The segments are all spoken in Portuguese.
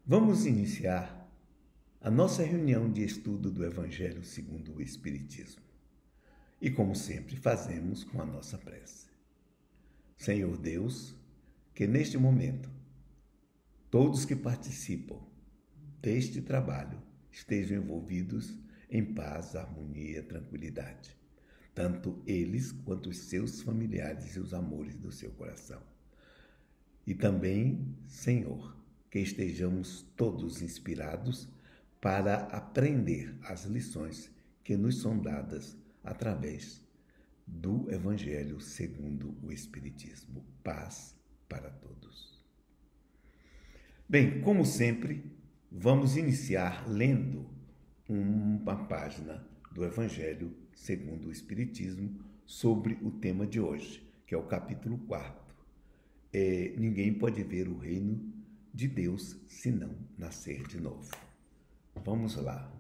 Vamos iniciar a nossa reunião de estudo do Evangelho segundo o Espiritismo. E como sempre fazemos com a nossa prece. Senhor Deus, que neste momento todos que participam deste trabalho estejam envolvidos em paz, harmonia, tranquilidade, tanto eles quanto os seus familiares e os amores do seu coração. E também, Senhor, que estejamos todos inspirados para aprender as lições que nos são dadas através do Evangelho segundo o Espiritismo. Paz para todos. Bem, como sempre, vamos iniciar lendo uma página do Evangelho segundo o Espiritismo sobre o tema de hoje, que é o capítulo 4. Ninguém pode ver o reino de Deus se não nascer de novo. Vamos lá.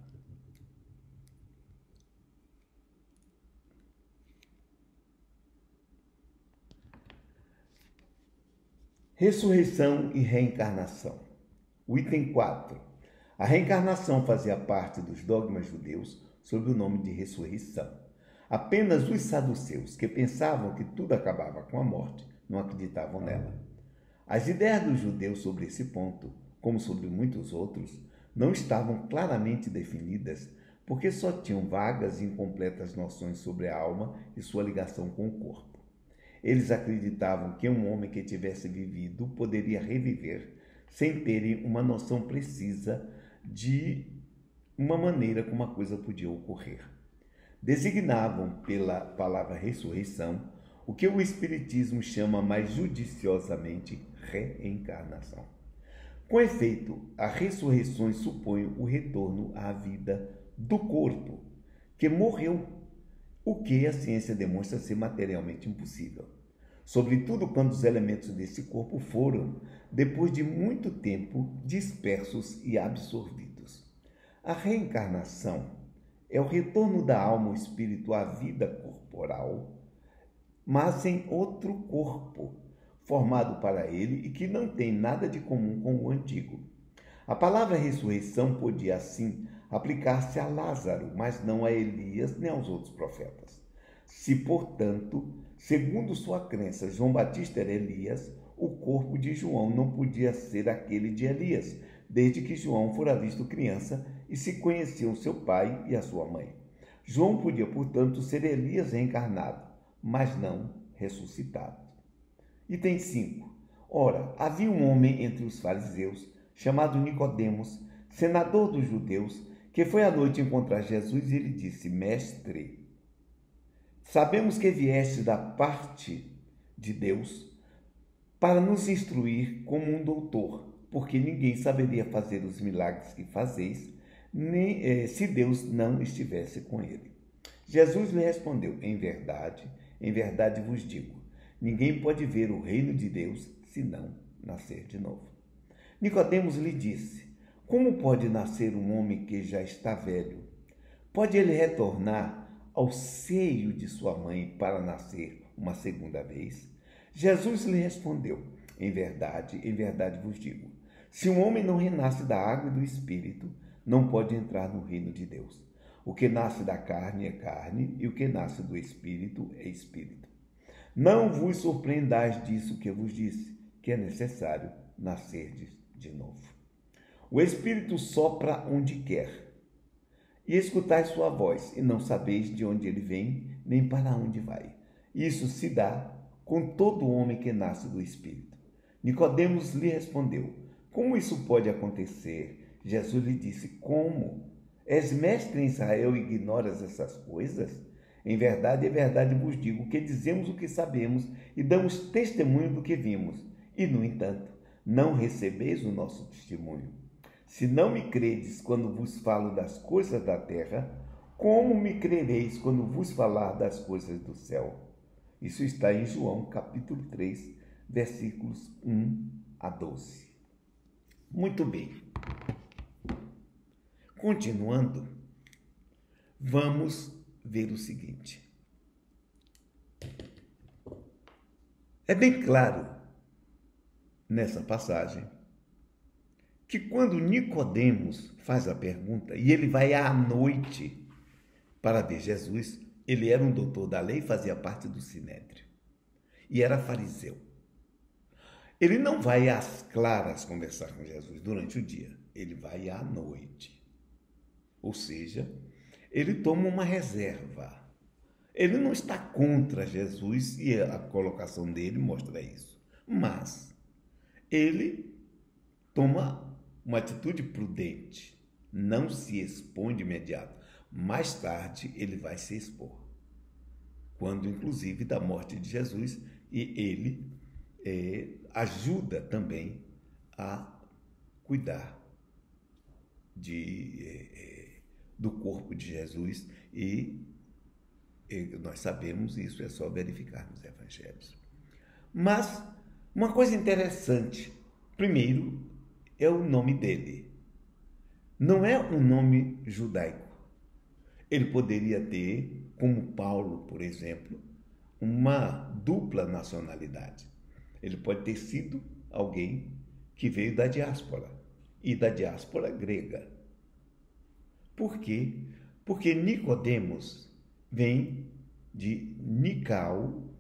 Ressurreição e reencarnação. O item 4. A reencarnação fazia parte dos dogmas judeus sob o nome de ressurreição. Apenas os saduceus, que pensavam que tudo acabava com a morte, não acreditavam nela. As ideias dos judeus sobre esse ponto, como sobre muitos outros, não estavam claramente definidas porque só tinham vagas e incompletas noções sobre a alma e sua ligação com o corpo. Eles acreditavam que um homem que tivesse vivido poderia reviver sem terem uma noção precisa de uma maneira como a coisa podia ocorrer. Designavam pela palavra ressurreição o que o Espiritismo chama mais judiciosamente reencarnação. Com efeito, as ressurreições supõem o retorno à vida do corpo, que morreu, o que a ciência demonstra ser materialmente impossível. Sobretudo quando os elementos desse corpo foram, depois de muito tempo, dispersos e absorvidos. A reencarnação é o retorno da alma ou espírito à vida corporal, mas em outro corpo, formado para ele e que não tem nada de comum com o antigo. A palavra ressurreição podia, assim, aplicar-se a Lázaro, mas não a Elias nem aos outros profetas. Se, portanto, segundo sua crença, João Batista era Elias, o corpo de João não podia ser aquele de Elias, desde que João fora visto criança e se conheciam seu pai e a sua mãe. João podia, portanto, ser Elias reencarnado, mas não ressuscitado. Item 5. Ora, havia um homem entre os fariseus, chamado Nicodemos, senador dos judeus, que foi à noite encontrar Jesus e lhe disse: Mestre, sabemos que vieste da parte de Deus para nos instruir como um doutor, porque ninguém saberia fazer os milagres que fazeis, nem se Deus não estivesse com ele. Jesus lhe respondeu: em verdade vos digo, ninguém pode ver o reino de Deus se não nascer de novo. Nicodemos lhe disse: como pode nascer um homem que já está velho? Pode ele retornar ao seio de sua mãe para nascer uma segunda vez? Jesus lhe respondeu: em verdade vos digo, se um homem não renasce da água e do Espírito, não pode entrar no reino de Deus. O que nasce da carne é carne, e o que nasce do Espírito é Espírito. Não vos surpreendais disso que eu vos disse, que é necessário nascerdes de novo. O Espírito sopra onde quer, e escutais sua voz, e não sabeis de onde ele vem, nem para onde vai. Isso se dá com todo homem que nasce do Espírito. Nicodemos lhe respondeu: como isso pode acontecer? Jesus lhe disse: como? És mestre em Israel e ignoras essas coisas? Em verdade vos digo que dizemos o que sabemos e damos testemunho do que vimos, e, no entanto, não recebeis o nosso testemunho. Se não me credes quando vos falo das coisas da terra, como me crereis quando vos falar das coisas do céu? Isso está em João, capítulo 3, versículos 1 a 12. Muito bem. Continuando, vamos ver o seguinte. É bem claro nessa passagem que quando Nicodemos faz a pergunta, e ele vai à noite para ver Jesus, ele era um doutor da lei, fazia parte do Sinédrio e era fariseu. Ele não vai às claras conversar com Jesus durante o dia, ele vai à noite. Ou seja, ele toma uma reserva. Ele não está contra Jesus e a colocação dele mostra isso. Mas ele toma uma atitude prudente, não se expõe de imediato. Mais tarde ele vai se expor, quando inclusive da morte de Jesus, e ele ajuda também a cuidar do corpo de Jesus e nós sabemos isso, é só verificar nos evangelhos. Mas uma coisa interessante, primeiro, é o nome dele. Não é um nome judaico. Ele poderia ter, como Paulo, por exemplo, uma dupla nacionalidade. Ele pode ter sido alguém que veio da diáspora, e da diáspora grega. Por quê? Porque Nicodemos vem de Nikao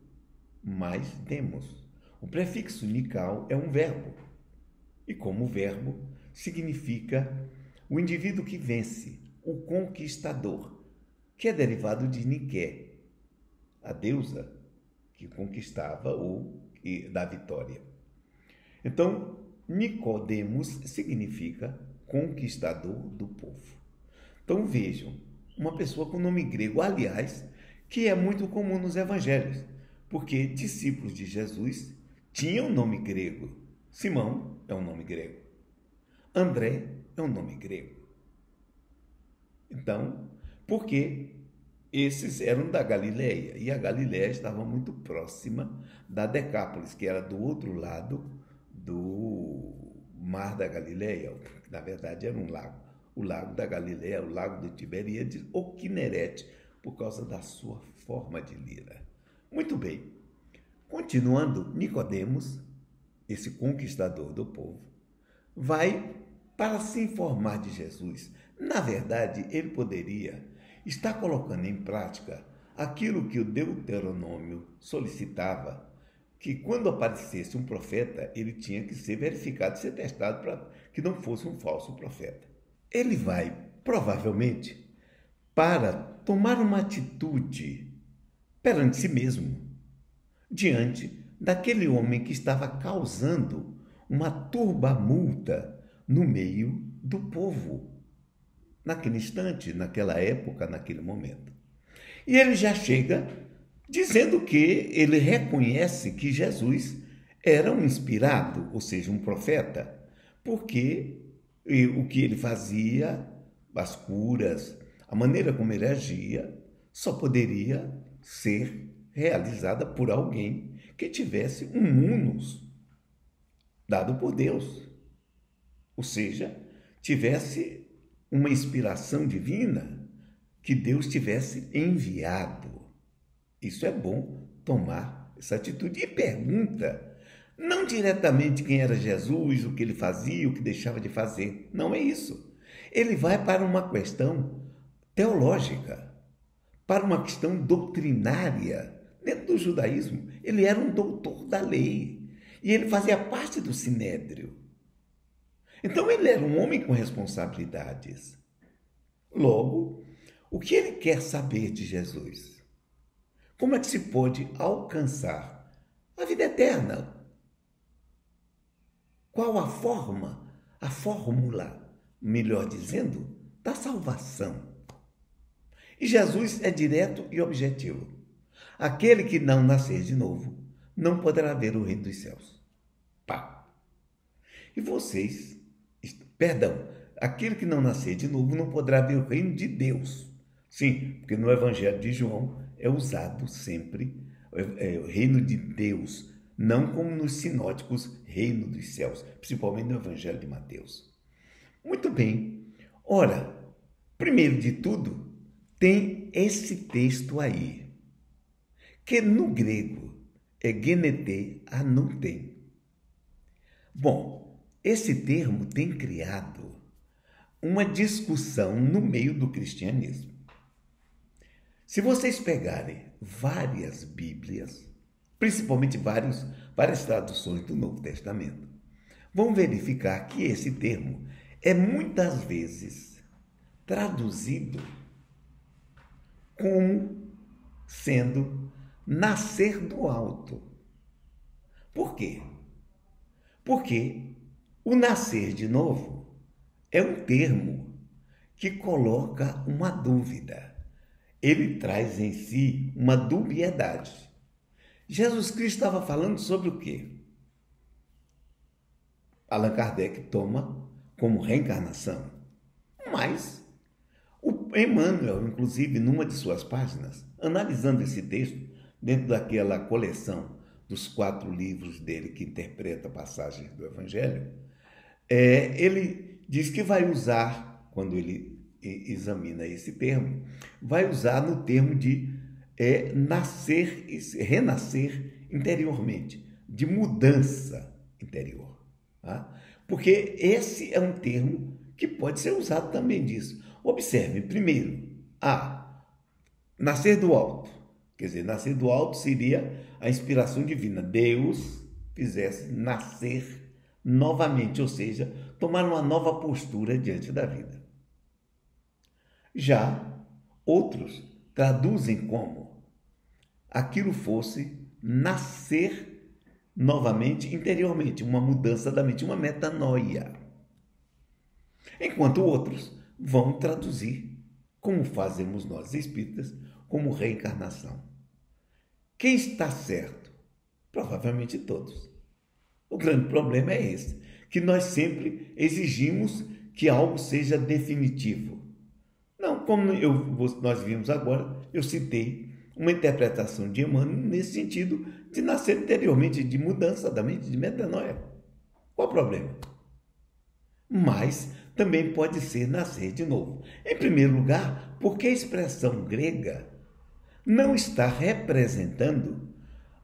mais demos. O prefixo Nikao é um verbo, e como verbo significa o indivíduo que vence, o conquistador, que é derivado de Nike, a deusa que conquistava ou da vitória. Então, Nicodemos significa conquistador do povo. Então vejam, uma pessoa com nome grego, aliás, que é muito comum nos evangelhos, porque discípulos de Jesus tinham nome grego. Simão é um nome grego. André é um nome grego. Então, porque esses eram da Galileia, e a Galileia estava muito próxima da Decápolis, que era do outro lado do Mar da Galileia, que na verdade era um lago. O lago da Galileia, o lago de Tiberíades, ou Quinerete, por causa da sua forma de lira. Muito bem. Continuando, Nicodemos, esse conquistador do povo, vai para se informar de Jesus. Na verdade, ele poderia estar colocando em prática aquilo que o Deuteronômio solicitava, que quando aparecesse um profeta, ele tinha que ser verificado, ser testado para que não fosse um falso profeta. Ele vai, provavelmente, para tomar uma atitude perante si mesmo, diante daquele homem que estava causando uma turbamulta no meio do povo, naquele instante, naquela época, naquele momento. E ele já chega dizendo que ele reconhece que Jesus era um inspirado, ou seja, um profeta, porque o que ele fazia, as curas, a maneira como ele agia, só poderia ser realizada por alguém que tivesse um munus dado por Deus, ou seja, tivesse uma inspiração divina que Deus tivesse enviado. Isso é bom tomar essa atitude. E pergunta, não diretamente quem era Jesus, o que ele fazia, o que deixava de fazer. Não é isso. Ele vai para uma questão teológica, para uma questão doutrinária. Dentro do judaísmo, ele era um doutor da lei e ele fazia parte do Sinédrio. Então, ele era um homem com responsabilidades. Logo, o que ele quer saber de Jesus? Como é que se pode alcançar a vida eterna? Qual a forma, a fórmula, melhor dizendo, da salvação? E Jesus é direto e objetivo. Aquele que não nascer de novo não poderá ver o reino dos céus. Pá. E vocês, aquele que não nascer de novo não poderá ver o reino de Deus. Sim, porque no Evangelho de João é usado sempre o reino de Deus, não como nos sinóticos reino dos céus, principalmente no Evangelho de Mateus. Muito bem. Ora, primeiro de tudo, tem esse texto aí, que no grego é genete anoutem. Bom, esse termo tem criado uma discussão no meio do cristianismo. Se vocês pegarem várias Bíblias, principalmente várias traduções do Novo Testamento, vão verificar que esse termo é muitas vezes traduzido como sendo nascer do alto. Por quê? Porque o nascer de novo é um termo que coloca uma dúvida. Ele traz em si uma dubiedade. Jesus Cristo estava falando sobre o quê? Allan Kardec toma como reencarnação. Mas o Emmanuel, inclusive, numa de suas páginas, analisando esse texto, dentro daquela coleção dos 4 livros dele que interpreta passagens do Evangelho, ele diz que vai usar, quando ele examina esse termo, vai usar no termo de nascer, renascer interiormente, de mudança interior. Tá? Porque esse é um termo que pode ser usado também disso. Observe, primeiro, nascer do alto. Quer dizer, nascer do alto seria a inspiração divina. Deus fizesse nascer novamente, ou seja, tomar uma nova postura diante da vida. Já outros traduzem como aquilo fosse nascer novamente interiormente, uma mudança da mente, uma metanoia. Enquanto outros vão traduzir, como fazemos nós espíritas, como reencarnação. Quem está certo? Provavelmente todos. O grande problema é esse, que nós sempre exigimos que algo seja definitivo. Não, como nós vimos agora, eu citei uma interpretação de Emmanuel nesse sentido de nascer interiormente, de mudança da mente, de metanoia. Qual o problema? Mas também pode ser nascer de novo. Em primeiro lugar, porque a expressão grega não está representando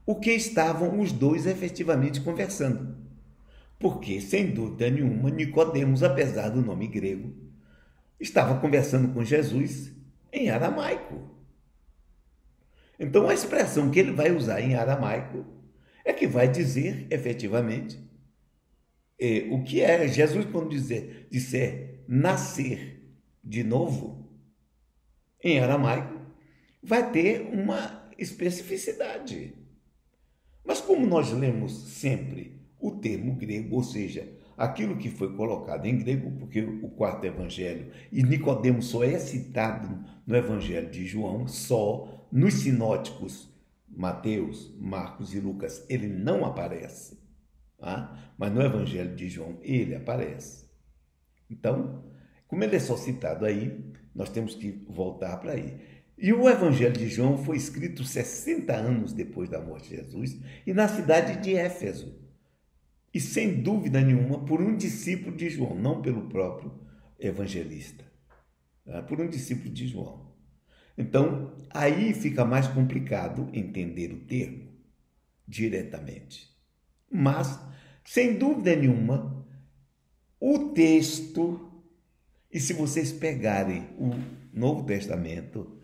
o que estavam os dois efetivamente conversando. Porque, sem dúvida nenhuma, Nicodemos, apesar do nome grego, estava conversando com Jesus em aramaico. Então, a expressão que ele vai usar em aramaico é que vai dizer, efetivamente, o que é. Jesus, quando disser nascer de novo, em aramaico, vai ter uma especificidade. Mas como nós lemos sempre o termo grego, ou seja, aquilo que foi colocado em grego, porque o 4º evangelho, e Nicodemos só é citado no evangelho de João, só nos sinóticos Mateus, Marcos e Lucas ele não aparece, tá? Mas no evangelho de João ele aparece. Então, como ele é só citado aí, nós temos que voltar para aí. E o evangelho de João foi escrito 60 anos depois da morte de Jesus e na cidade de Éfeso. E sem dúvida nenhuma por um discípulo de João, não pelo próprio evangelista, por um discípulo de João. Então, aí fica mais complicado entender o termo diretamente. Mas, sem dúvida nenhuma, o texto, e se vocês pegarem o Novo Testamento,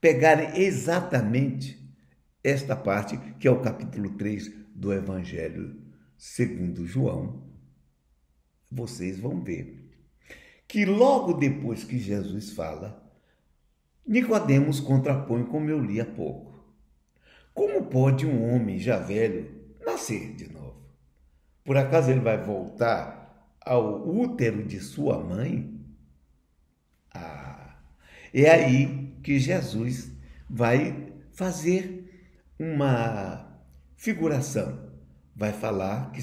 pegarem exatamente esta parte, que é o capítulo 3 do Evangelho segundo João, vocês vão ver que logo depois que Jesus fala, Nicodemos contrapõe, como eu li há pouco. Como pode um homem já velho nascer de novo? Por acaso ele vai voltar ao útero de sua mãe? É aí que Jesus vai fazer uma figuração. Vai falar que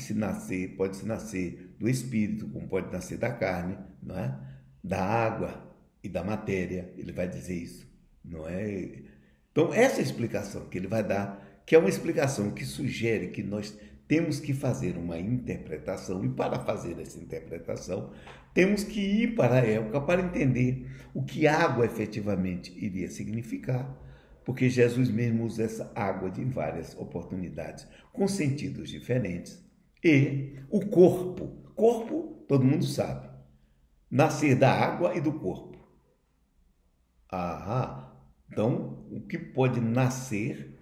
pode-se nascer do espírito, como pode nascer da carne, não é? Da água e da matéria. Ele vai dizer isso, não é? Então, essa explicação que ele vai dar, que é uma explicação que sugere que nós temos que fazer uma interpretação, e para fazer essa interpretação, temos que ir para a época para entender o que água efetivamente iria significar, porque Jesus mesmo usa essa água de várias oportunidades, com sentidos diferentes, E o corpo, todo mundo sabe, nascer da água e do corpo. Então, o que pode nascer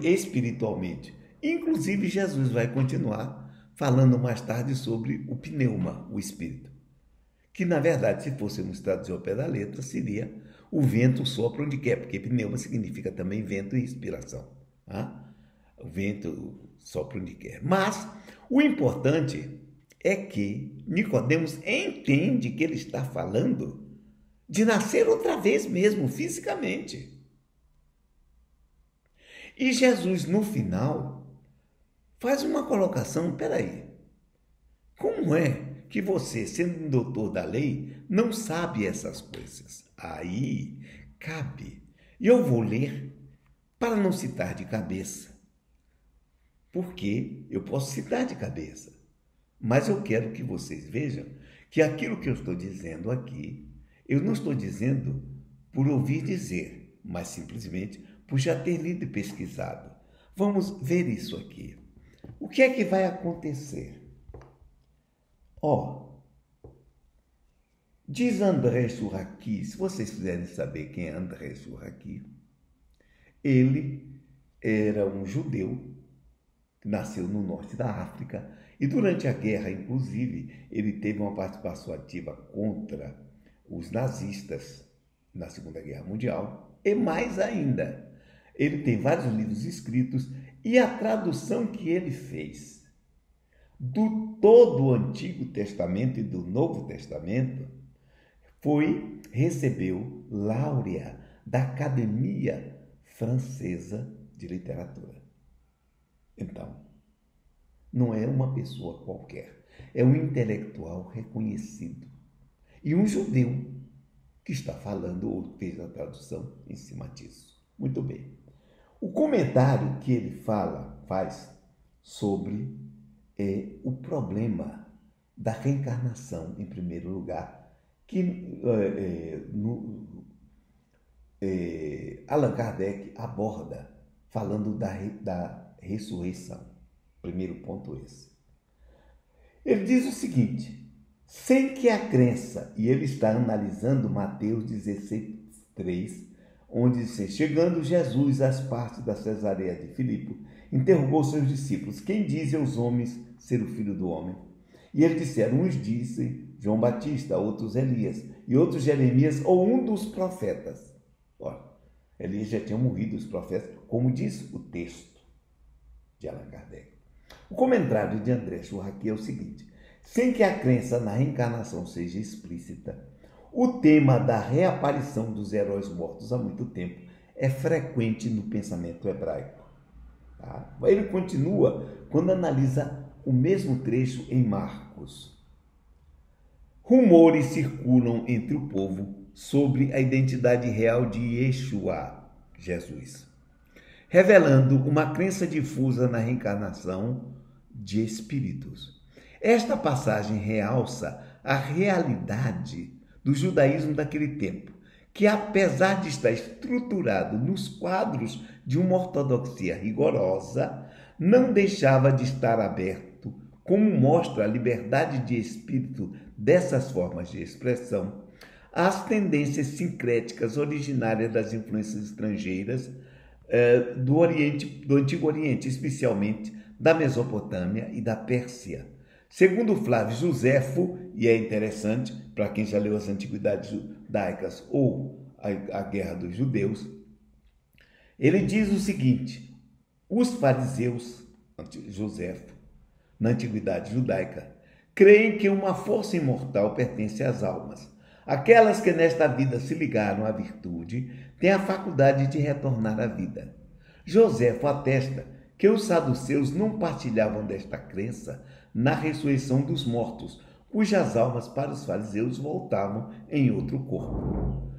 espiritualmente? Inclusive, Jesus vai continuar falando mais tarde sobre o pneuma, o espírito. Que, na verdade, se fôssemos traduzir ao pé da letra, seria o vento sopra onde quer, porque pneuma significa também vento e respiração. O vento sopra onde quer. Mas o importante é que Nicodemos entende que ele está falando de nascer outra vez mesmo, fisicamente. E Jesus, no final, faz uma colocação, peraí, como é que você, sendo um doutor da lei, não sabe essas coisas? Aí cabe. E eu vou ler para não citar de cabeça, porque eu posso citar de cabeça, mas eu quero que vocês vejam que aquilo que eu estou dizendo aqui, eu não estou dizendo por ouvir dizer, mas simplesmente por já ter lido e pesquisado. Vamos ver isso aqui. O que é que vai acontecer? Diz André Chouraqui, se vocês quiserem saber quem é André Chouraqui, ele era um judeu que nasceu no norte da África e durante a guerra, inclusive, ele teve uma participação ativa contra os nazistas na Segunda Guerra Mundial e mais ainda, ele tem vários livros escritos e a tradução que ele fez do todo o Antigo Testamento e do Novo Testamento recebeu láurea da Academia Francesa de Literatura. Então, não é uma pessoa qualquer, é um intelectual reconhecido e um judeu que está falando ou fez a tradução em cima disso. Muito bem. O comentário que ele faz sobre o problema da reencarnação, em primeiro lugar, que Allan Kardec aborda falando da ressurreição. Primeiro ponto esse. Ele diz o seguinte, sem que a crença, e ele está analisando Mateus 16:3, onde diz, chegando Jesus às partes da Cesareia de Filipe, interrogou seus discípulos, quem dizem os homens ser o Filho do Homem? E eles disseram, uns dizem João Batista, outros Elias, e outros Jeremias, ou um dos profetas. Ora, Elias já tinha morrido, os profetas, como diz o texto de Allan Kardec. O comentário de André Chouraqui é o seguinte, sem que a crença na reencarnação seja explícita, o tema da reaparição dos heróis mortos há muito tempo é frequente no pensamento hebraico. Tá? Ele continua quando analisa o mesmo trecho em Marcos. Rumores circulam entre o povo sobre a identidade real de Yeshua, Jesus, revelando uma crença difusa na reencarnação de espíritos. Esta passagem realça a realidade do judaísmo daquele tempo, que apesar de estar estruturado nos quadros de uma ortodoxia rigorosa, não deixava de estar aberto, como mostra a liberdade de espírito dessas formas de expressão, às tendências sincréticas originárias das influências estrangeiras do Antigo Oriente, especialmente da Mesopotâmia e da Pérsia. Segundo Flávio Joséfo, e é interessante para quem já leu as Antiguidades Judaicas ou a Guerra dos Judeus, ele diz o seguinte, os fariseus, Joséfo, na Antiguidade Judaica, creem que uma força imortal pertence às almas. Aquelas que nesta vida se ligaram à virtude têm a faculdade de retornar à vida. Joséfo atesta que os saduceus não partilhavam desta crença na ressurreição dos mortos, cujas almas para os fariseus voltavam em outro corpo.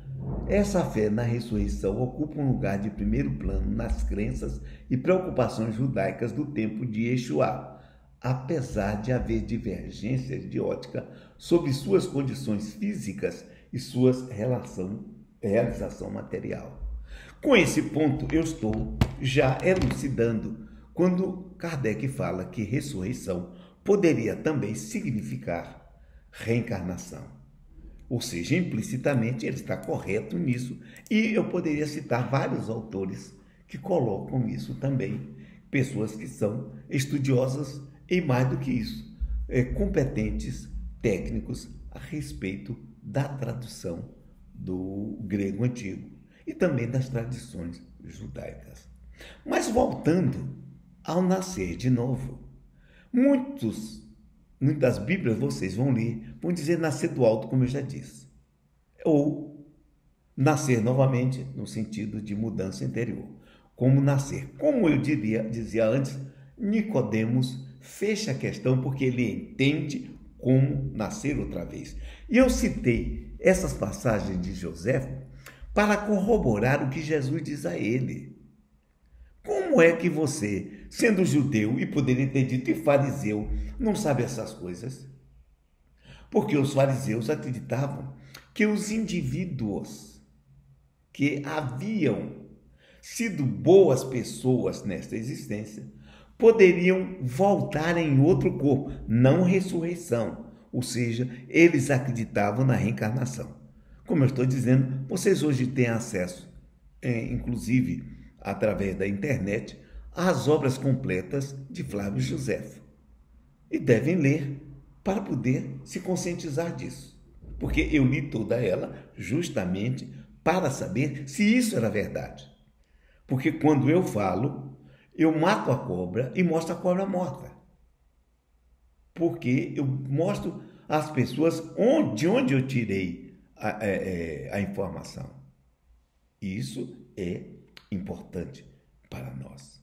Essa fé na ressurreição ocupa um lugar de primeiro plano nas crenças e preocupações judaicas do tempo de Yeshua, apesar de haver divergências de ótica sobre suas condições físicas e sua realização material. Com esse ponto, eu estou já elucidando quando Kardec fala que ressurreição poderia também significar reencarnação. Ou seja, implicitamente ele está correto nisso, e eu poderia citar vários autores que colocam isso também, pessoas que são estudiosas e, mais do que isso, competentes técnicos a respeito da tradução do grego antigo e também das tradições judaicas. Mas voltando ao nascer de novo, muitas Bíblias vocês vão ler, vão dizer nascer do alto, como eu já disse, ou nascer novamente no sentido de mudança interior. Como nascer? Como eu dizia antes, Nicodemos fecha a questão porque ele entende como nascer outra vez. E eu citei essas passagens de José para corroborar o que Jesus diz a ele. Como é que você, sendo judeu e poderia ter dito e fariseu, não sabe essas coisas? Porque os fariseus acreditavam que os indivíduos que haviam sido boas pessoas nesta existência poderiam voltar em outro corpo, não ressurreição. Ou seja, eles acreditavam na reencarnação. Como eu estou dizendo, vocês hoje têm acesso, inclusive através da internet, às obras completas de Flávio Josefo. E devem ler para poder se conscientizar disso. Porque eu li toda ela justamente para saber se isso era verdade. Porque quando eu falo, eu mato a cobra e mostro a cobra morta. Porque eu mostro às pessoas de onde eu tirei a informação. Isso é importante para nós.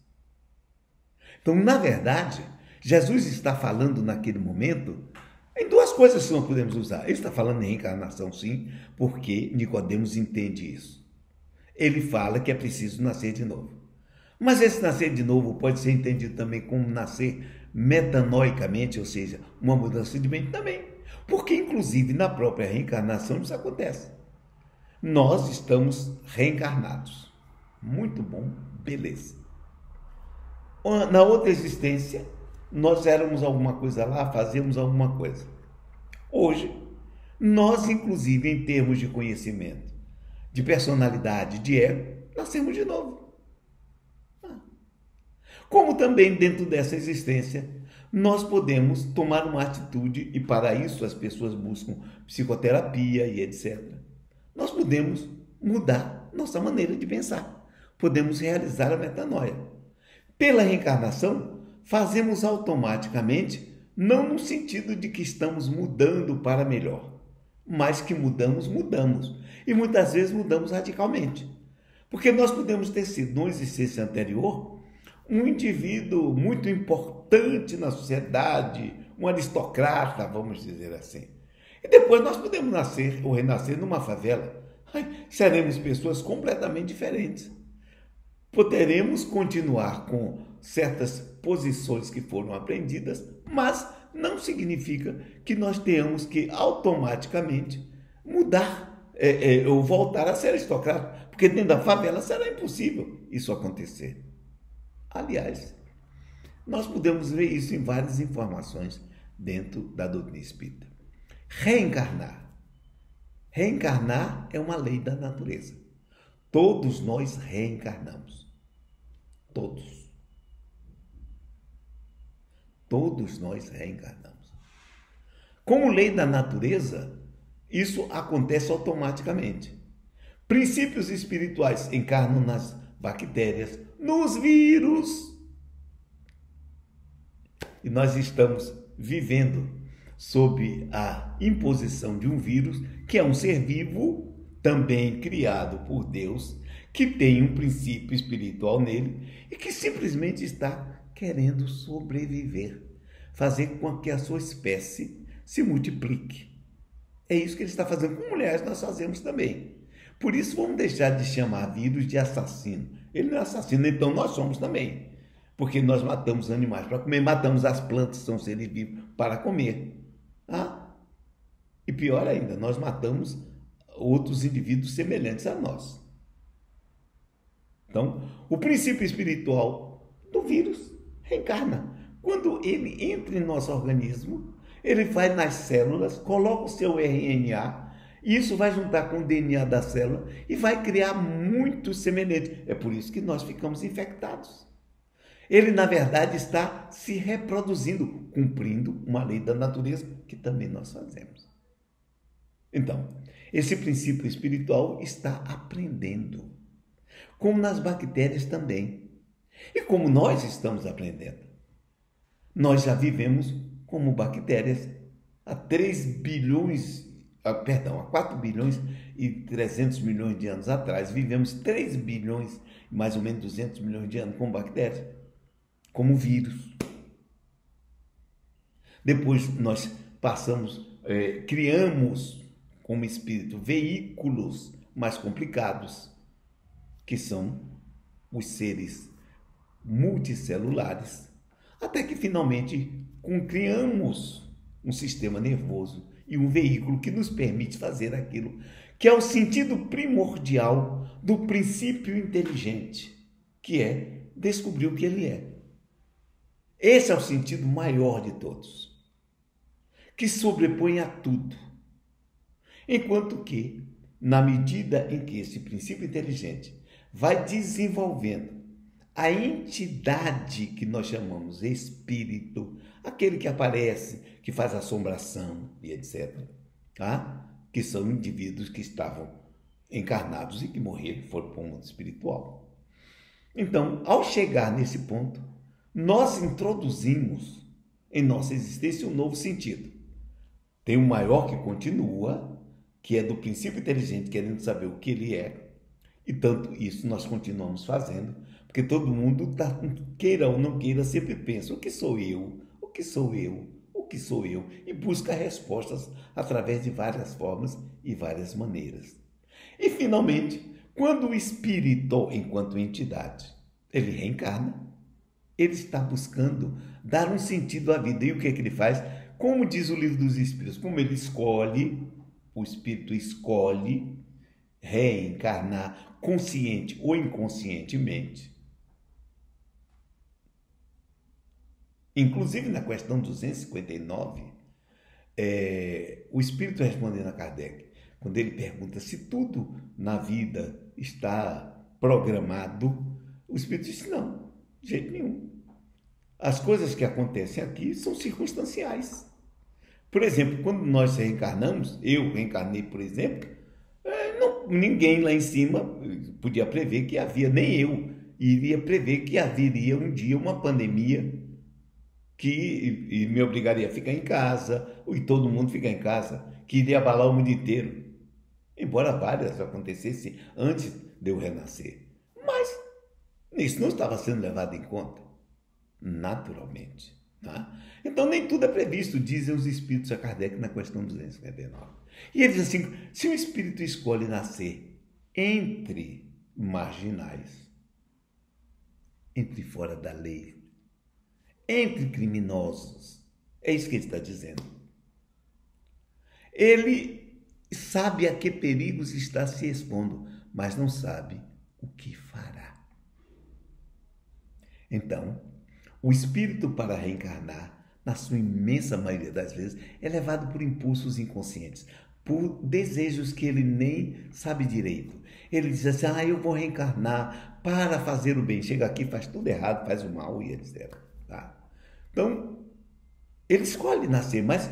Então, na verdade, Jesus está falando naquele momento em duas coisas que nós podemos usar. Ele está falando em reencarnação, sim, porque Nicodemos entende isso. Ele fala que é preciso nascer de novo. Mas esse nascer de novo pode ser entendido também como nascer metanoicamente, ou seja, uma mudança de mente também. Porque, inclusive, na própria reencarnação isso acontece. Nós estamos reencarnados. Muito bom, beleza. Na outra existência, nós éramos alguma coisa lá, fazíamos alguma coisa. Hoje, nós, inclusive, em termos de conhecimento, de personalidade, de ego, nascemos de novo. Como também dentro dessa existência, nós podemos tomar uma atitude, e para isso as pessoas buscam psicoterapia e etc. Nós podemos mudar nossa maneira de pensar. Podemos realizar a metanoia. Pela reencarnação, fazemos automaticamente, não no sentido de que estamos mudando para melhor, mas que mudamos. E muitas vezes mudamos radicalmente. Porque nós podemos ter sido, numa existência anterior, um indivíduo muito importante na sociedade, um aristocrata, vamos dizer assim. E depois nós podemos nascer ou renascer numa favela. Seremos pessoas completamente diferentes. Poderemos continuar com certas posições que foram aprendidas, mas não significa que nós tenhamos que automaticamente mudar ou voltar a ser aristocrata, porque dentro da favela será impossível isso acontecer. Aliás, nós podemos ver isso em várias informações dentro da doutrina espírita. Reencarnar. Reencarnar é uma lei da natureza. Todos nós reencarnamos. Todos. Todos nós reencarnamos. Como lei da natureza, isso acontece automaticamente. Princípios espirituais encarnam nas bactérias, nos vírus. E nós estamos vivendo sob a imposição de um vírus, que é um ser vivo, também criado por Deus, que tem um princípio espiritual nele e que simplesmente está querendo sobreviver, fazer com que a sua espécie se multiplique. É isso que ele está fazendo com mulheres, nós fazemos também. Por isso vamos deixar de chamar vírus de assassino. Ele não é assassino, então nós somos também. Porque nós matamos animais para comer, matamos as plantas, que são seres vivos, para comer. E pior ainda, nós matamos outros indivíduos semelhantes a nós. Então, o princípio espiritual do vírus reencarna Quando ele entra em nosso organismo, ele vai nas células, coloca o seu RNA, e isso vai juntar com o DNA da célula e vai criar muitos semelhantes. É por isso que nós ficamos infectados. Ele, na verdade, está se reproduzindo, cumprindo uma lei da natureza que também nós fazemos. Então, esse princípio espiritual está aprendendo, como nas bactérias também. E como nós estamos aprendendo. Nós já vivemos como bactérias há 4 bilhões e 300 milhões de anos atrás. Vivemos 3 bilhões e mais ou menos 200 milhões de anos como bactérias, como vírus. Depois nós criamos como espírito veículos mais complicados, que são os seres multicelulares, até que finalmente criamos um sistema nervoso e um veículo que nos permite fazer aquilo que é o sentido primordial do princípio inteligente, que é descobrir o que ele é. Esse é o sentido maior de todos, que sobrepõe a tudo. Enquanto que, na medida em que esse princípio inteligente vai desenvolvendo a entidade que nós chamamos espírito, aquele que aparece, que faz assombração e etc., tá? Que são indivíduos que estavam encarnados e que morreram, foram para o mundo espiritual. Então, ao chegar nesse ponto, nós introduzimos em nossa existência um novo sentido. Tem um maior que continua, que é do princípio inteligente, querendo saber o que ele é, e tanto isso nós continuamos fazendo, porque todo mundo, queira ou não queira, sempre pensa: o que sou eu? O que sou eu? O que sou eu? E busca respostas através de várias formas e várias maneiras. E, finalmente, quando o espírito, enquanto entidade, ele reencarna, ele está buscando dar um sentido à vida. E o que é que ele faz? Como diz o Livro dos Espíritos, como ele escolhe, o espírito escolhe reencarnar consciente ou inconscientemente. Inclusive, na questão 259, o espírito respondendo a Kardec, quando ele pergunta se tudo na vida está programado, o espírito diz: não, de jeito nenhum. As coisas que acontecem aqui são circunstanciais. Por exemplo, quando nós reencarnamos, eu reencarnei, por exemplo, ninguém lá em cima podia prever que havia, nem eu iria prever que haveria um dia uma pandemia que me obrigaria a ficar em casa, e todo mundo ficar em casa, que iria abalar o mundo inteiro. Embora várias acontecessem antes de eu renascer. Mas isso não estava sendo levado em conta, naturalmente. Tá? Então, nem tudo é previsto, dizem os espíritos a Kardec na questão 259. E ele diz assim: se o espírito escolhe nascer entre marginais, entre fora da lei, entre criminosos, é isso que ele está dizendo. Ele sabe a que perigos está se expondo, mas não sabe o que fará. Então, o espírito, para reencarnar, na sua imensa maioria das vezes, é levado por impulsos inconscientes, por desejos que ele nem sabe direito. Ele diz assim: eu vou reencarnar para fazer o bem. Chega aqui, faz tudo errado, faz o mal e etc. Tá? Então, ele escolhe nascer, mas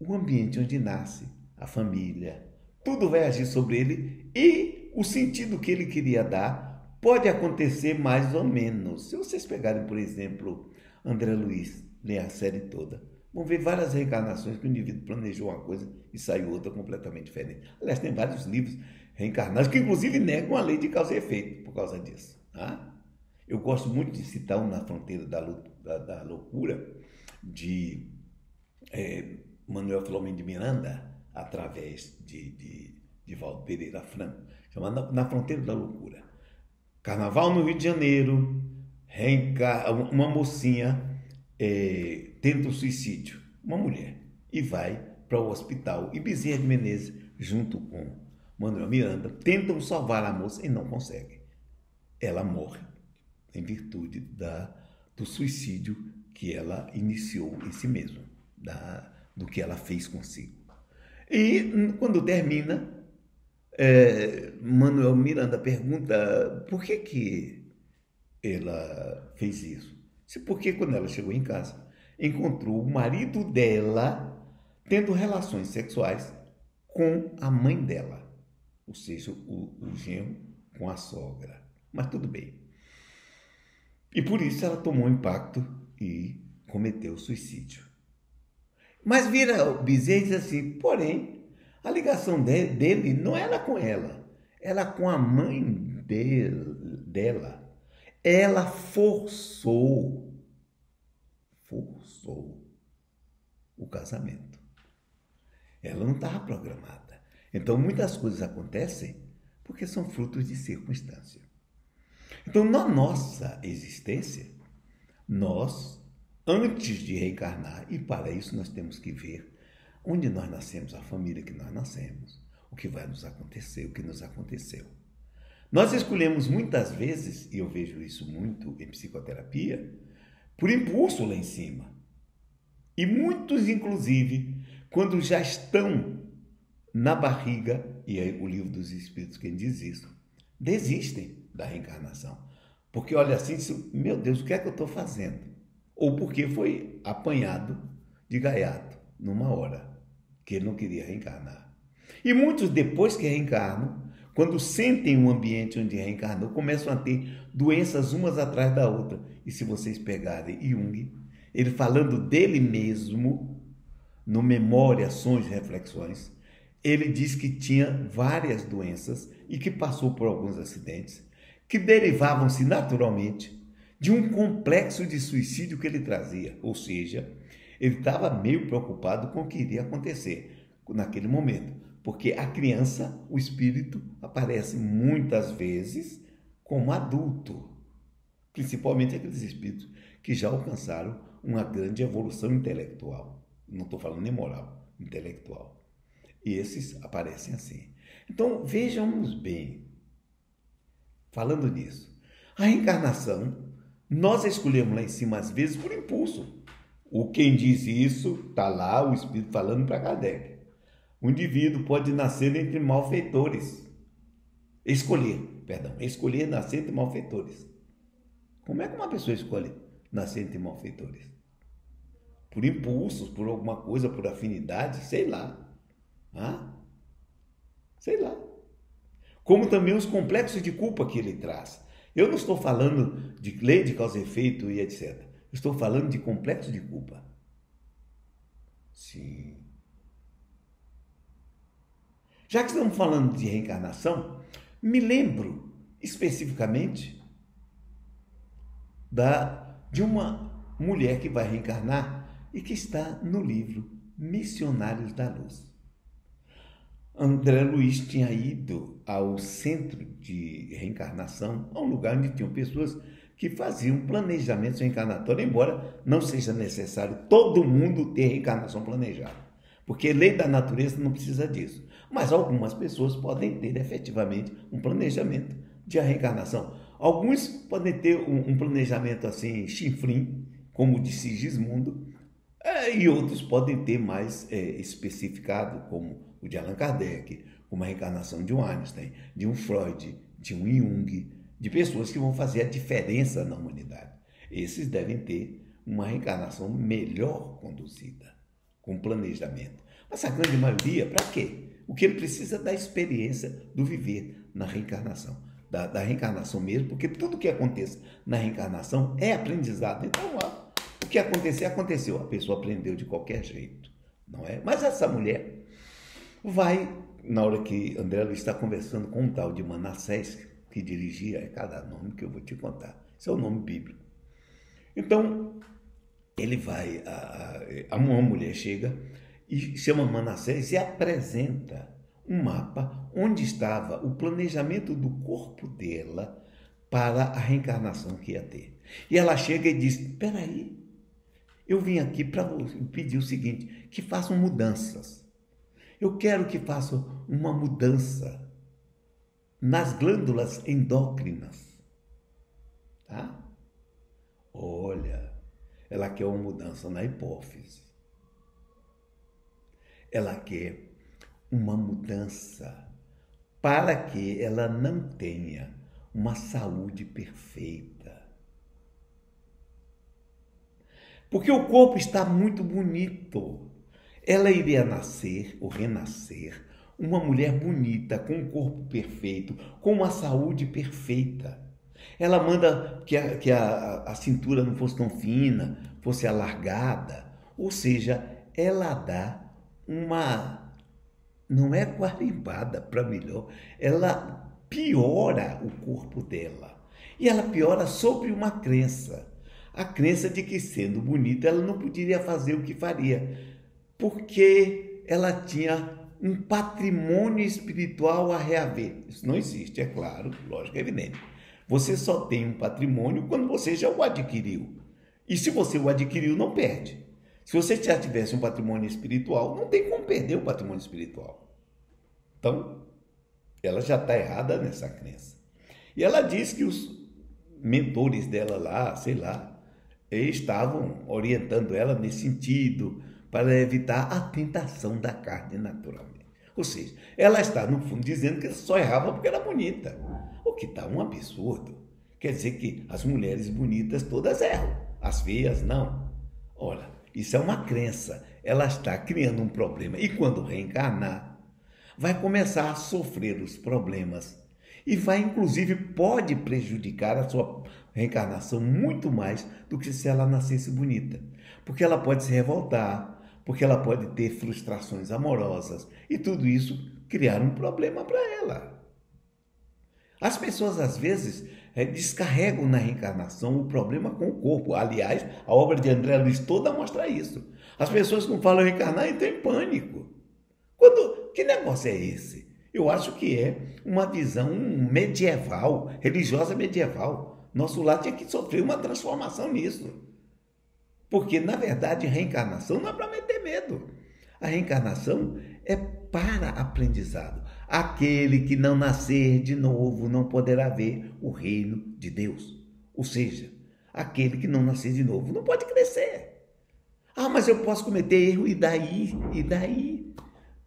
o ambiente onde nasce, a família, tudo vai agir sobre ele, e o sentido que ele queria dar pode acontecer mais ou menos. Se vocês pegarem, por exemplo, André Luiz, ler a série toda, vão ver várias reencarnações que o indivíduo planejou uma coisa e saiu outra completamente diferente. Aliás, tem vários livros reencarnados que inclusive negam a lei de causa e efeito por causa disso. Tá? Eu gosto muito de citar um Na Fronteira da Loucura, de Manuel Filomeno de Miranda, através de Valdo Pereira Franco, chamado Na Fronteira da Loucura. Carnaval no Rio de Janeiro, uma mocinha tenta o suicídio, uma mulher, e vai para o hospital. E Bezerra de Menezes, junto com Manuel Miranda, tentam salvar a moça e não conseguem. Ela morre em virtude do suicídio que ela iniciou em si mesma, do que ela fez consigo. E quando termina, Manuel Miranda pergunta por que ela fez isso. Porque quando ela chegou em casa, encontrou o marido dela tendo relações sexuais com a mãe dela, ou seja, o genro com a sogra. Mas tudo bem. E por isso ela tomou impacto e cometeu suicídio. Mas vira Bezerra e diz assim, porém, a ligação dele não era com ela, era com a mãe dela. Ela forçou o casamento. Ela não estava programada. Então, muitas coisas acontecem porque são frutos de circunstância. Então, na nossa existência, nós, antes de reencarnar, e para isso nós temos que ver onde nós nascemos, a família que nós nascemos, o que vai nos acontecer, o que nos aconteceu. Nós escolhemos muitas vezes, e eu vejo isso muito em psicoterapia, por impulso lá em cima. E muitos, inclusive, quando já estão na barriga, e é o Livro dos Espíritos quem diz isso, desistem da reencarnação. Porque olha assim, meu Deus, o que é que eu estou fazendo? Ou porque foi apanhado de gaiato numa hora que ele não queria reencarnar. E muitos, depois que reencarnam, quando sentem um ambiente onde reencarnam, começam a ter doenças umas atrás da outra. E se vocês pegarem Jung, ele falando dele mesmo, no Memória, Sonhos e Reflexões, ele diz que tinha várias doenças e que passou por alguns acidentes que derivavam-se naturalmente de um complexo de suicídio que ele trazia. Ou seja, ele estava meio preocupado com o que iria acontecer naquele momento. Porque a criança, o espírito, aparece muitas vezes como adulto. Principalmente aqueles espíritos que já alcançaram uma grande evolução intelectual. Não estou falando nem moral, intelectual. E esses aparecem assim. Então, vejamos bem, falando nisso, a reencarnação, nós escolhemos lá em cima, às vezes, por impulso. Quem diz isso, está lá o espírito falando para Kardec. O indivíduo pode nascer entre malfeitores. Escolher nascer entre malfeitores. Como é que uma pessoa escolhe nascer entre malfeitores? Por impulsos, por alguma coisa, por afinidade, sei lá. Sei lá. Como também os complexos de culpa que ele traz. Eu não estou falando de lei de causa e efeito e etc. Eu estou falando de complexo de culpa. Sim. Já que estamos falando de reencarnação, me lembro especificamente de uma mulher que vai reencarnar e que está no livro Missionários da Luz. André Luiz tinha ido ao centro de reencarnação, a um lugar onde tinham pessoas que faziam planejamentos reencarnatórios, embora não seja necessário todo mundo ter reencarnação planejada, porque lei da natureza não precisa disso. Mas algumas pessoas podem ter efetivamente um planejamento de reencarnação. Alguns podem ter um planejamento assim, chinfrim, como de Sigismundo, e outros podem ter mais especificado, como o de Allan Kardec, como a reencarnação de um Einstein, de um Freud, de um Jung, de pessoas que vão fazer a diferença na humanidade. Esses devem ter uma reencarnação melhor conduzida, com planejamento. Mas a grande maioria, para quê? O que ele precisa é da experiência do viver na reencarnação, da reencarnação mesmo, porque tudo que aconteça na reencarnação é aprendizado. Então, o que acontecer, aconteceu. A pessoa aprendeu de qualquer jeito, não é? Mas essa mulher vai, na hora que André Luiz está conversando com um tal de Manassés, que dirigia cada nome que eu vou te contar. Isso é o nome bíblico. Então, ele vai, uma mulher chega e chama Manassés e apresenta um mapa onde estava o planejamento do corpo dela para a reencarnação que ia ter. E ela chega e diz, espera aí, eu vim aqui para pedir o seguinte, que façam mudanças. Eu quero que façam uma mudança nas glândulas endócrinas. Tá? Olha, ela quer uma mudança na hipófise. Ela quer uma mudança para que ela não tenha uma saúde perfeita. Porque o corpo está muito bonito. Ela iria nascer ou renascer uma mulher bonita, com um corpo perfeito, com uma saúde perfeita. Ela manda que a cintura não fosse tão fina, fosse alargada. Ou seja, ela dá uma... não é guarimbada para melhor, ela piora o corpo dela. E ela piora sobre uma crença. A crença de que, sendo bonita, ela não poderia fazer o que faria, porque ela tinha um patrimônio espiritual a reaver. Isso não existe, é claro, lógico, é evidente. Você só tem um patrimônio quando você já o adquiriu. E se você o adquiriu, não perde. Se você já tivesse um patrimônio espiritual, não tem como perder o patrimônio espiritual. Então, ela já está errada nessa crença. E ela diz que os mentores dela lá, sei lá, estavam orientando ela nesse sentido, para evitar a tentação da carne naturalmente. Ou seja, ela está, no fundo, dizendo que só errava porque era bonita. O que está um absurdo. Quer dizer que as mulheres bonitas todas erram, as feias não. Olha, isso é uma crença. Ela está criando um problema. E quando reencarnar, vai começar a sofrer os problemas. E vai, inclusive, pode prejudicar a sua reencarnação muito mais do que se ela nascesse bonita. Porque ela pode se revoltar, porque ela pode ter frustrações amorosas. E tudo isso criar um problema para ela. As pessoas, às vezes, descarregam na reencarnação o problema com o corpo. Aliás, a obra de André Luiz toda mostra isso. As pessoas que não falam reencarnar entram em pânico. Que negócio é esse? Eu acho que é uma visão medieval, religiosa medieval. Nosso lar tinha que sofrer uma transformação nisso. Porque, na verdade, reencarnação não é para meter medo. A reencarnação é para aprendizado. Aquele que não nascer de novo não poderá ver o reino de Deus. Ou seja, aquele que não nascer de novo não pode crescer. Ah, mas eu posso cometer erro, e daí? E daí?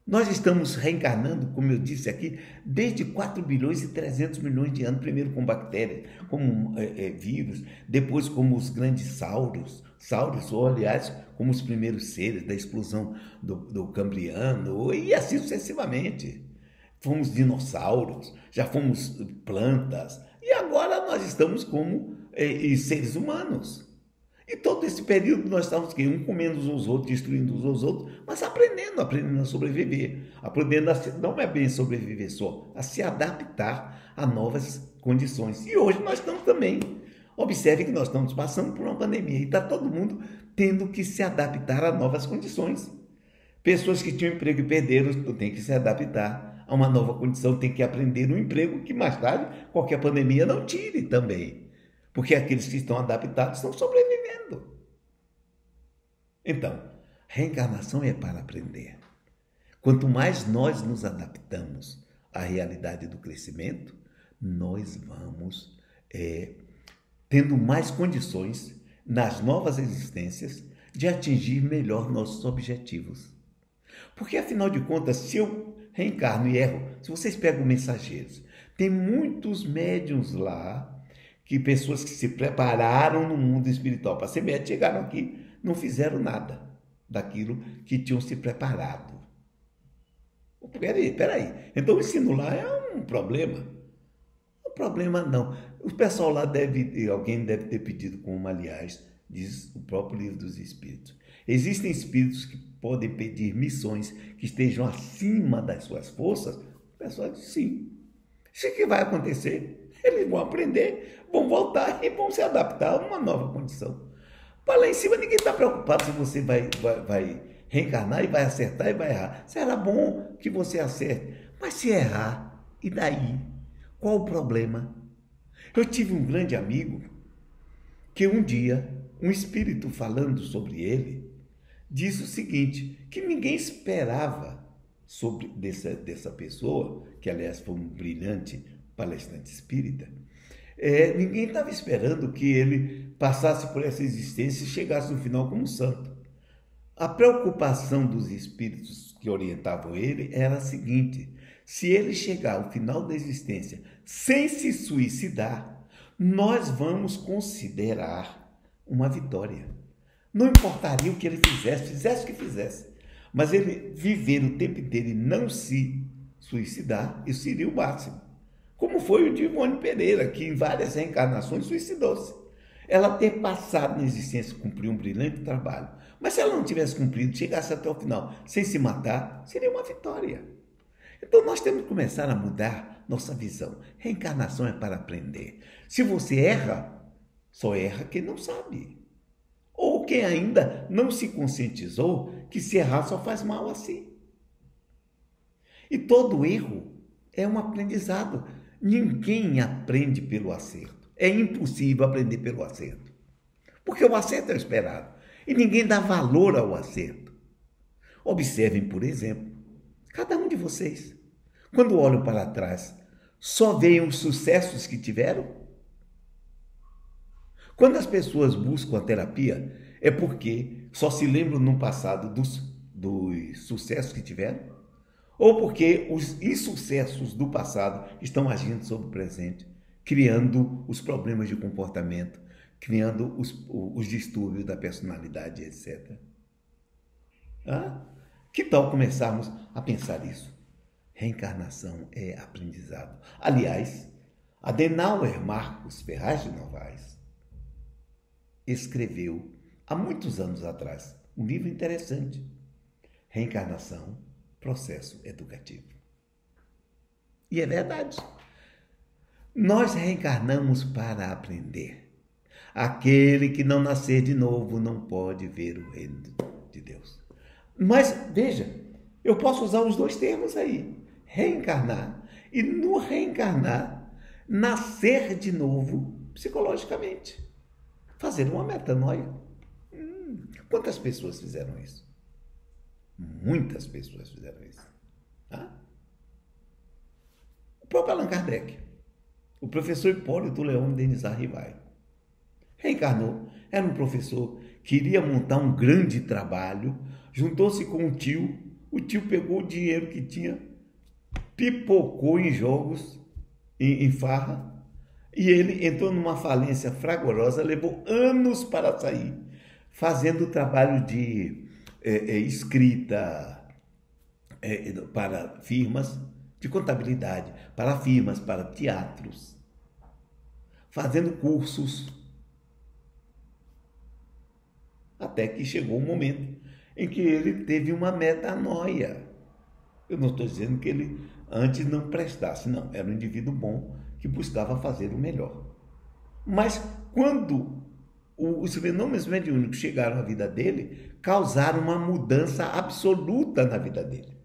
Nós estamos reencarnando, como eu disse aqui, desde 4 bilhões e 300 milhões de anos, primeiro com bactérias, como vírus, depois como os grandes sauros, ou aliás, como os primeiros seres da explosão do Cambriano, e assim sucessivamente. Fomos dinossauros, já fomos plantas, e agora nós estamos como seres humanos. E todo esse período nós estávamos um comendo os outros, destruindo os outros, mas aprendendo a sobreviver. Aprendendo não é bem sobreviver só, a se adaptar a novas condições. E hoje nós estamos também. Observe que nós estamos passando por uma pandemia e está todo mundo tendo que se adaptar a novas condições. Pessoas que tinham emprego e perderam têm que se adaptar a uma nova condição, têm que aprender um emprego que mais tarde qualquer pandemia não tire também. Porque aqueles que estão adaptados estão sobrevivendo. Então, reencarnação é para aprender. Quanto mais nós nos adaptamos à realidade do crescimento, nós vamos tendo mais condições nas novas existências de atingir melhor nossos objetivos. Porque, afinal de contas, se eu reencarno e erro, se vocês pegam Mensageiros, tem muitos médiuns lá, que pessoas que se prepararam no mundo espiritual para ser médium, chegaram aqui, não fizeram nada daquilo que tinham se preparado. Peraí. Então o ensino lá é um problema. Um problema não. O pessoal lá alguém deve ter pedido, como aliás diz o próprio Livro dos Espíritos. Existem espíritos que podem pedir missões que estejam acima das suas forças? O pessoal diz sim. Isso que vai acontecer. Eles vão aprender, vão voltar e vão se adaptar a uma nova condição. Para lá em cima, ninguém está preocupado se você vai reencarnar e vai acertar e vai errar. Será bom que você acerte. Mas se errar, e daí? Qual o problema? Eu tive um grande amigo que um dia, um espírito falando sobre ele, disse o seguinte, que ninguém esperava dessa pessoa, que aliás foi um brilhante palestrante espírita, Ninguém estava esperando que ele passasse por essa existência e chegasse no final como santo. A preocupação dos espíritos que orientavam ele era a seguinte: se ele chegar ao final da existência sem se suicidar, nós vamos considerar uma vitória. Não importaria o que ele fizesse o que fizesse, mas ele viver o tempo inteiro e não se suicidar, isso seria o máximo. Como foi o de Ivone Pereira, que em várias reencarnações suicidou-se. Ela ter passado na existência, cumpriu um brilhante trabalho. Mas se ela não tivesse cumprido, chegasse até o final sem se matar, seria uma vitória. Então nós temos que começar a mudar nossa visão. Reencarnação é para aprender. Se você erra, só erra quem não sabe. Ou quem ainda não se conscientizou que se errar só faz mal a si. E todo erro é um aprendizado. Ninguém aprende pelo acerto. É impossível aprender pelo acerto. Porque o acerto é esperado. E ninguém dá valor ao acerto. Observem, por exemplo, cada um de vocês. Quando olham para trás, só veem os sucessos que tiveram? Quando as pessoas buscam a terapia, é porque só se lembram no passado dos sucessos que tiveram? Ou porque os insucessos do passado estão agindo sobre o presente, criando os problemas de comportamento, criando os distúrbios da personalidade, etc. Que tal começarmos a pensar isso? Reencarnação é aprendizado. Aliás, Adenauer Marcos Ferraz de Novaes escreveu, há muitos anos atrás, um livro interessante, Reencarnação, Processo Educativo. E é verdade. Nós reencarnamos para aprender. Aquele que não nascer de novo não pode ver o reino de Deus. Mas, veja, eu posso usar os dois termos aí. Reencarnar. E no reencarnar, nascer de novo psicologicamente. Fazer uma metanoia. Quantas pessoas fizeram isso? Muitas pessoas fizeram isso. O próprio Allan Kardec, o professor Hipólito Leão Denizar Rivai, reencarnou, era um professor que iria montar um grande trabalho, juntou-se com o tio pegou o dinheiro que tinha, pipocou em jogos, em farra, e ele entrou numa falência fragorosa, levou anos para sair, fazendo trabalho de escrita para firmas de contabilidade, para firmas, para teatros, fazendo cursos, até que chegou um momento em que ele teve uma metanoia. Eu não estou dizendo que ele antes não prestasse, não, era um indivíduo bom que buscava fazer o melhor. Mas quando os fenômenos mediúnicos chegaram à vida dele, causaram uma mudança absoluta na vida dele.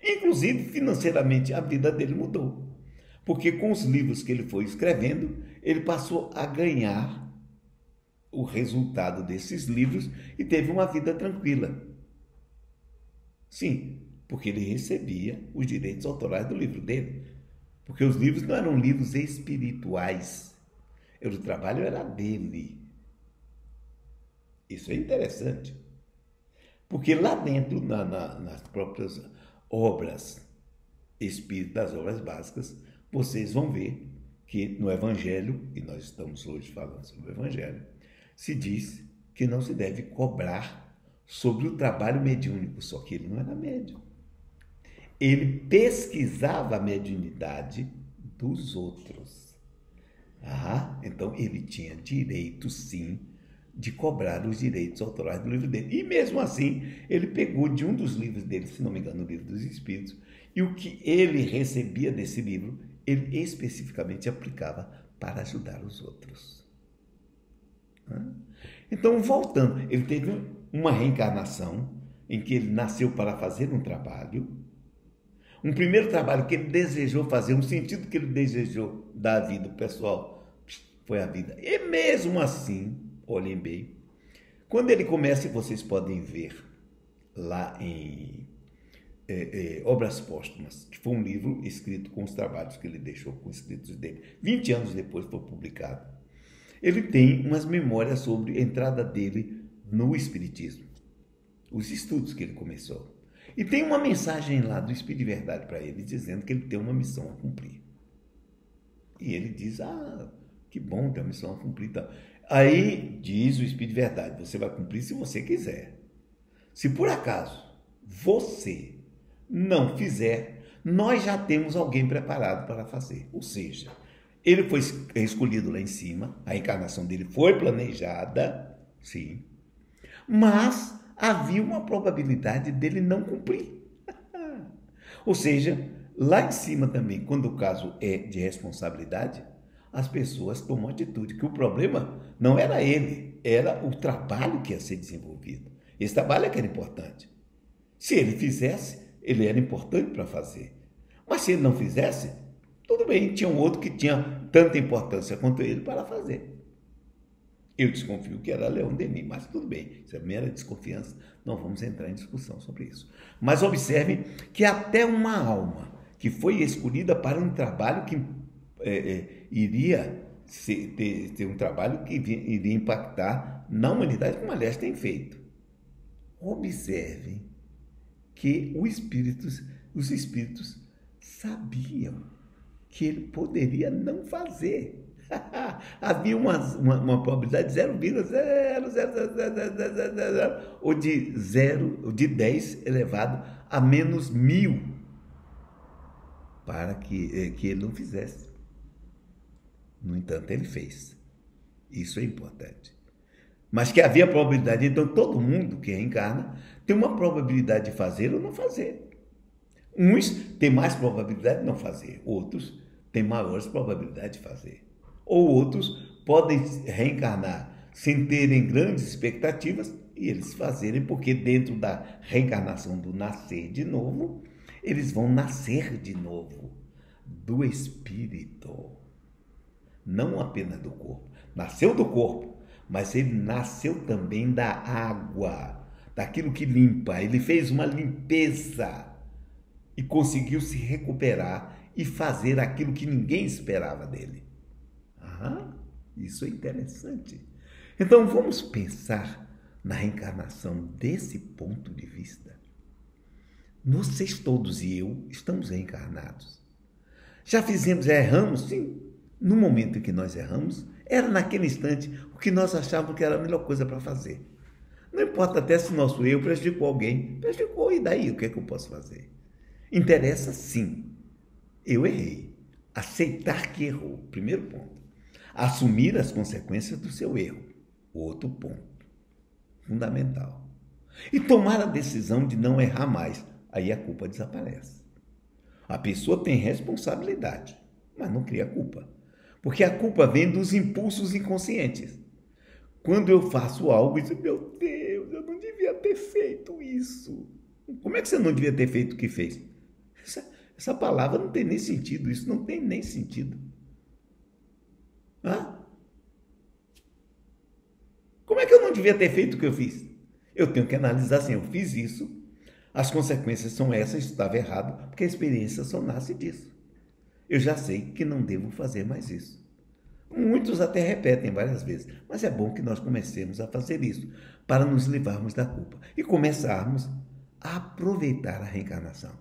Inclusive, financeiramente, a vida dele mudou. Porque com os livros que ele foi escrevendo, ele passou a ganhar o resultado desses livros e teve uma vida tranquila. Sim, porque ele recebia os direitos autorais do livro dele. Porque os livros não eram livros espirituais. O trabalho era dele. Isso é interessante. Porque lá dentro, nas próprias obras espíritas, das obras básicas, vocês vão ver que no Evangelho, e nós estamos hoje falando sobre o Evangelho, se diz que não se deve cobrar sobre o trabalho mediúnico, só que ele não era médium. Ele pesquisava a mediunidade dos outros. Então ele tinha direito, sim, de cobrar os direitos autorais do livro dele. E mesmo assim, ele pegou de um dos livros dele, se não me engano, o Livro dos Espíritos, e o que ele recebia desse livro, ele especificamente aplicava para ajudar os outros. Então, voltando, ele teve uma reencarnação em que ele nasceu para fazer um trabalho, um primeiro trabalho que ele desejou fazer, um sentido que ele desejou dar à vida pessoal, foi a vida. E mesmo assim, olhem bem, quando ele começa, e vocês podem ver lá em Obras Póstumas, que foi um livro escrito com os trabalhos que ele deixou, com os escritos dele. 20 anos depois foi publicado. Ele tem umas memórias sobre a entrada dele no Espiritismo, os estudos que ele começou. E tem uma mensagem lá do Espírito de Verdade para ele, dizendo que ele tem uma missão a cumprir. E ele diz, que bom, tem uma missão a cumprir. Então. Aí diz o Espírito de Verdade, você vai cumprir se você quiser. Se por acaso você não fizer, nós já temos alguém preparado para fazer. Ou seja, ele foi escolhido lá em cima, a encarnação dele foi planejada, sim, mas havia uma probabilidade dele não cumprir. Ou seja, lá em cima também, quando o caso é de responsabilidade, as pessoas tomam atitude, que o problema não era ele, era o trabalho que ia ser desenvolvido. Esse trabalho é que era importante. Se ele fizesse, ele era importante para fazer. Mas se ele não fizesse, tudo bem, tinha um outro que tinha tanta importância quanto ele para fazer. Eu desconfio que era Leon Denis, mas tudo bem, isso é mera desconfiança, não vamos entrar em discussão sobre isso. Mas observem que até uma alma que foi escolhida para um trabalho que iria ter um trabalho que iria impactar na humanidade, como aliás tem feito. Observem que os espíritos sabiam que ele poderia não fazer. Havia uma probabilidade de 0,0000 ou de 10 elevado a menos 1000 para que ele não fizesse. No entanto, ele fez. Isso é importante. Mas que havia probabilidade, então todo mundo que reencarna tem uma probabilidade de fazer ou não fazer. Uns têm mais probabilidade de não fazer, outros têm maiores probabilidades de fazer. Ou outros podem reencarnar sem terem grandes expectativas e eles fazerem, porque dentro da reencarnação do nascer de novo, eles vão nascer de novo do espírito, não apenas do corpo. Nasceu do corpo, mas ele nasceu também da água, daquilo que limpa. Ele fez uma limpeza e conseguiu se recuperar e fazer aquilo que ninguém esperava dele. Isso é interessante. Então vamos pensar na reencarnação desse ponto de vista. Vocês todos e eu estamos reencarnados. Já erramos? Sim. No momento em que nós erramos, era naquele instante o que nós achávamos que era a melhor coisa para fazer. Não importa até se nosso eu prejudicou alguém. Prejudicou, e daí? O que é que eu posso fazer? Interessa sim. Eu errei. Aceitar que errou. Primeiro ponto. Assumir as consequências do seu erro. Outro ponto. Fundamental. E tomar a decisão de não errar mais. Aí a culpa desaparece. A pessoa tem responsabilidade, mas não cria culpa. Porque a culpa vem dos impulsos inconscientes. Quando eu faço algo e digo, meu Deus, eu não devia ter feito isso. Como é que você não devia ter feito o que fez? Essa palavra não tem nem sentido, isso não tem nem sentido. Como é que eu não devia ter feito o que eu fiz? Eu tenho que analisar assim, eu fiz isso, as consequências são essas, isso estava errado, porque a experiência só nasce disso. Eu já sei que não devo fazer mais isso. Muitos até repetem várias vezes, mas é bom que nós comecemos a fazer isso, para nos livrarmos da culpa e começarmos a aproveitar a reencarnação.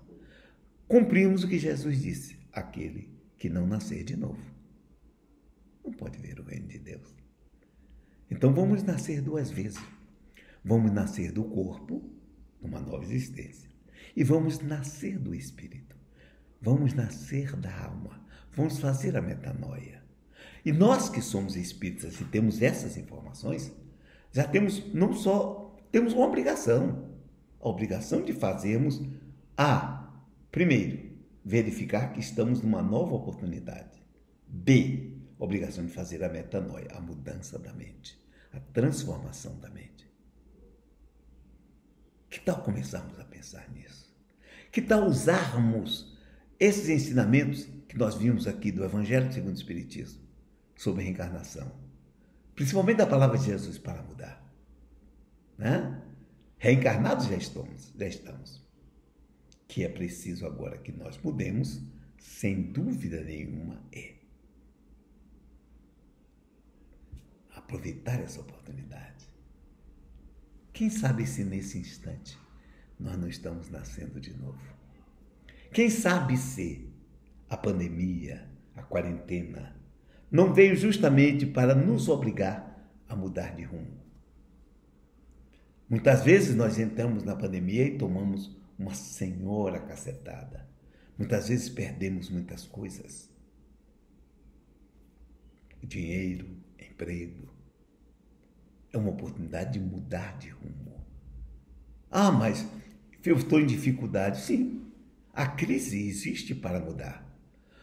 Cumprimos o que Jesus disse, aquele que não nascer de novo não pode ver o reino de Deus. Então vamos nascer duas vezes. Vamos nascer do corpo, numa nova existência, e vamos nascer do espírito. Vamos nascer da alma. Vamos fazer a metanoia. E nós que somos espíritas e temos essas informações, já temos temos uma obrigação. A obrigação de fazermos primeiro, verificar que estamos numa nova oportunidade. B, obrigação de fazer a metanoia, a mudança da mente, a transformação da mente. Que tal começarmos a pensar nisso? Que tal usarmos esses ensinamentos que nós vimos aqui do Evangelho segundo o Espiritismo sobre reencarnação, principalmente da palavra de Jesus, para mudar? Reencarnados já estamos. que é preciso agora que nós mudemos, sem dúvida nenhuma, é aproveitar essa oportunidade. Quem sabe se nesse instante nós não estamos nascendo de novo? Quem sabe se a pandemia, a quarentena, não veio justamente para nos obrigar a mudar de rumo? Muitas vezes nós entramos na pandemia e tomamos uma senhora cacetada. Muitas vezes perdemos muitas coisas. Dinheiro, emprego. É uma oportunidade de mudar de rumo. Ah, mas eu estou em dificuldade. Sim, a crise existe para mudar.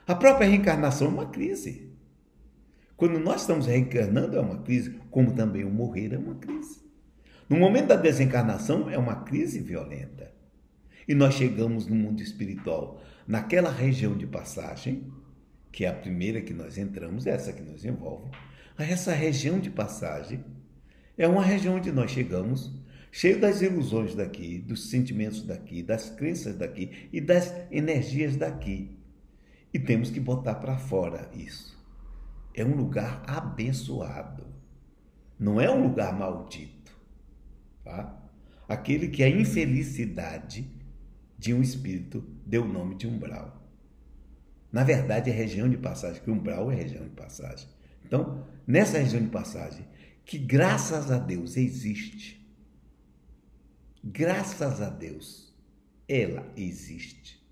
A própria reencarnação é uma crise. Quando nós estamos reencarnando é uma crise, como também o morrer é uma crise. No momento da desencarnação é uma crise violenta. E nós chegamos no mundo espiritual, naquela região de passagem, que é a primeira que nós entramos, essa que nos envolve. Essa região de passagem é uma região onde nós chegamos, cheio das ilusões daqui, dos sentimentos daqui, das crenças daqui e das energias daqui. E temos que botar para fora isso. É um lugar abençoado. Não é um lugar maldito. Tá? Aquele que a infelicidade de um espírito deu o nome de umbral. Na verdade, é região de passagem, que umbral é região de passagem. Então, nessa região de passagem, que graças a Deus existe, graças a Deus, ela existe.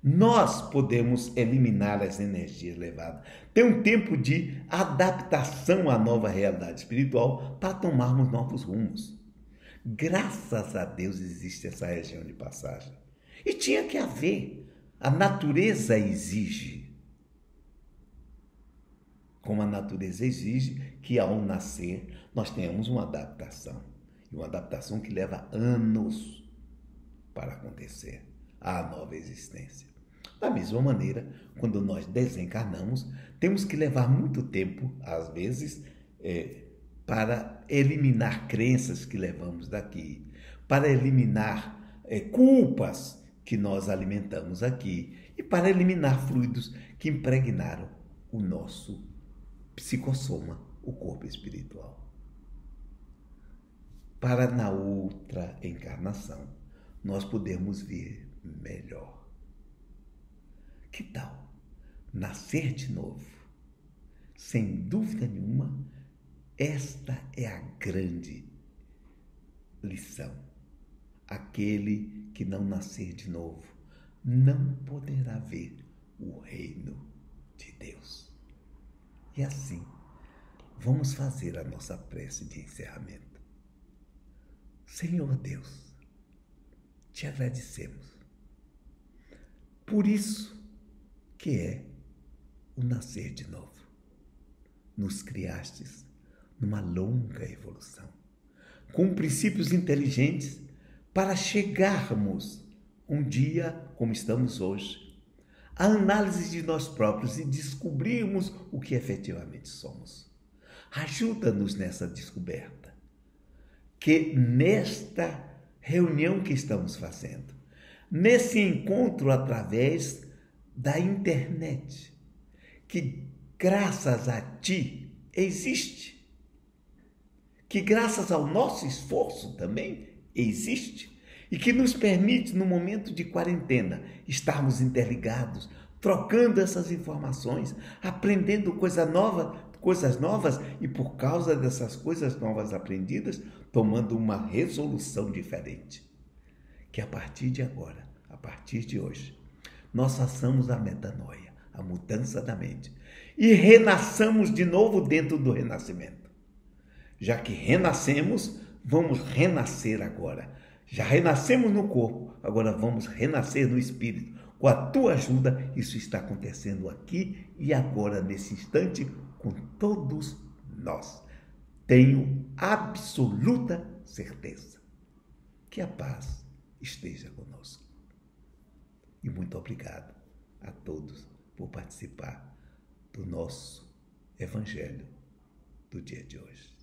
Nós podemos eliminar as energias levadas. Tem um tempo de adaptação à nova realidade espiritual para tomarmos novos rumos. Graças a Deus existe essa região de passagem. E tinha que haver. A natureza exige. Como a natureza exige que ao nascer nós tenhamos uma adaptação. E uma adaptação que leva anos para acontecer à nova existência. Da mesma maneira, quando nós desencarnamos, temos que levar muito tempo, às vezes, para eliminar crenças que levamos daqui, para eliminar culpas que nós alimentamos aqui e para eliminar fluidos que impregnaram o nosso psicossoma, o corpo espiritual. Para na outra encarnação nós podermos vir melhor. Que tal nascer de novo? Sem dúvida nenhuma, esta é a grande lição. Aquele que não nascer de novo não poderá ver o reino de Deus. E assim, vamos fazer a nossa prece de encerramento. Senhor Deus, te agradecemos por isso que é o nascer de novo. Nos criastes numa longa evolução, com princípios inteligentes para chegarmos um dia, como estamos hoje, à análise de nós próprios e descobrirmos o que efetivamente somos. Ajuda-nos nessa descoberta, que nesta reunião que estamos fazendo, nesse encontro através da internet, que graças a ti existe, que graças ao nosso esforço também existe e que nos permite, no momento de quarentena, estarmos interligados, trocando essas informações, aprendendo coisas novas e, por causa dessas coisas novas aprendidas, tomando uma resolução diferente. Que a partir de agora, a partir de hoje, nós façamos a metanoia, a mudança da mente e renasçamos de novo dentro do renascimento. Já que renascemos, vamos renascer agora. Já renascemos no corpo, agora vamos renascer no espírito. Com a tua ajuda, isso está acontecendo aqui e agora, nesse instante, com todos nós. Tenho absoluta certeza que a paz esteja conosco. E muito obrigado a todos por participar do nosso Evangelho do dia de hoje.